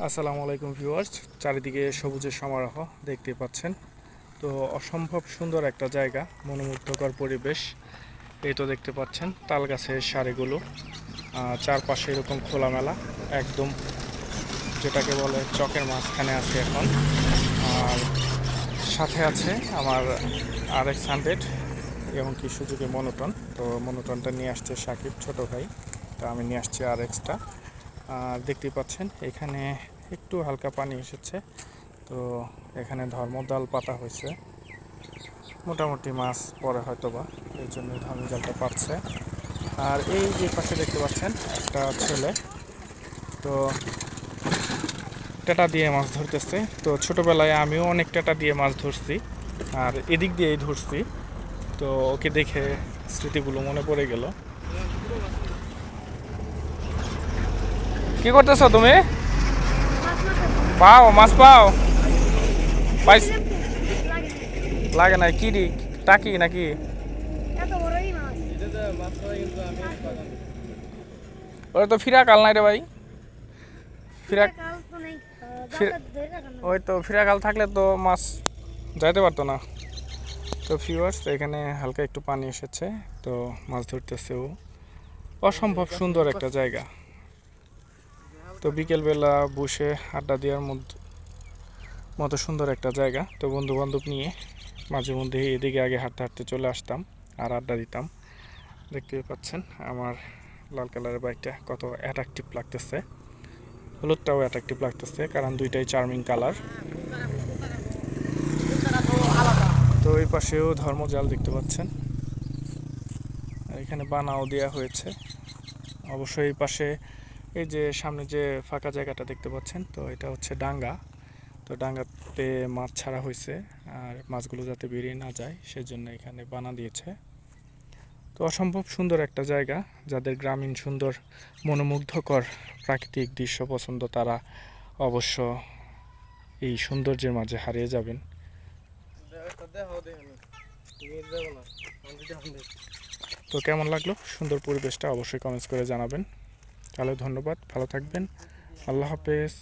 আসসালামু আলাইকুম ভিউয়ার্স, চারিদিকে সবুজের সমারোহ দেখতে পাচ্ছেন। তো অসম্ভব সুন্দর একটা জায়গা, মনোমুগ্ধকর পরিবেশ। এই তো দেখতে পাচ্ছেন তাল গাছের সারিগুলো, চারপাশে এরকম খোলামেলা, একদম যেটাকে বলে চকের মাঝখানে আছে এখন। আর সাথে আছে আমার RX 100 এমনকি সুজুকি মনোটন। তো মনোটনটা নিয়ে আসছে সাকিব ছোট ভাই, তো আমি নিয়ে আসছি RX-টা। আর দেখতেই পাচ্ছেন এখানে একটু হালকা পানি এসেছে। তো এখানে ধর্মজাল পাতা হয়েছে, মোটামুটি মাছ পরে হয়তো বা, এই জন্য ধর্মজালটা পাচ্ছে। আর এই যে পাশে দেখতে পাচ্ছেন একটা ছেলে, তো টেটা দিয়ে মাছ ধরতেছে। তো ছোটোবেলায় আমিও অনেক টেটা দিয়ে মাছ ধরছি, আর এদিক দিয়েই ধরছি। তো ওকে দেখে স্মৃতিগুলো মনে পড়ে গেল। কি করতেছো তুমি? পাও মাছ পাও? পাইস লাগে না কি টাকি নাকি? ওরা তো ফিরা কাল নাই রে ভাই। ফিরা ওই তো ফিরা কাল থাকলে তো মাছ যাইতে পারতো না। তো ভিউয়ার্স, এখানে হালকা একটু পানি এসেছে, তো মাছ ধরতেছে ও। অসম্ভব সুন্দর একটা জায়গা। তো বিকেলবেলা বসে আড্ডা দেওয়ার মতো সুন্দর একটা জায়গা। তো বন্ধু বান্ধব নিয়ে মাঝে মধ্যে এদিকে আগে হাঁটতে হাঁটতে চলে আসতাম আর আড্ডা দিতাম। দেখতে পাচ্ছেন আমার লাল কালারের বাইকটা কত অ্যাট্রাকটিভ লাগতেছে, হলুদটাও অ্যাট্রাকটিভ লাগতেছে, কারণ দুইটাই চার্মিং কালার। তো এই পাশেও ধর্মজাল দেখতে পাচ্ছেন, আর এখানে বানাও দেওয়া হয়েছে। অবশ্যই এই পাশে এই যে সামনে যে ফাঁকা জায়গাটা দেখতে পাচ্ছেন, তো এটা হচ্ছে ডাঙ্গা। তো ডাঙ্গাতে মাছ ছাড়া হয়েছে, আর মাছগুলো যাতে বেরিয়ে না যায় সেজন্য এখানে বানা দিয়েছে। তো অসম্ভব সুন্দর একটা জায়গা। যাদের গ্রামীণ সুন্দর মনোমুগ্ধকর প্রাকৃতিক দৃশ্য পছন্দ, তারা অবশ্য এই সৌন্দর্যের মাঝে হারিয়ে যাবেন। তো কেমন লাগলো সুন্দর পরিবেশটা অবশ্যই কমেন্টস করে জানাবেন। তাহলে ধন্যবাদ, ভালো থাকবেন, আল্লাহ হাফেজ।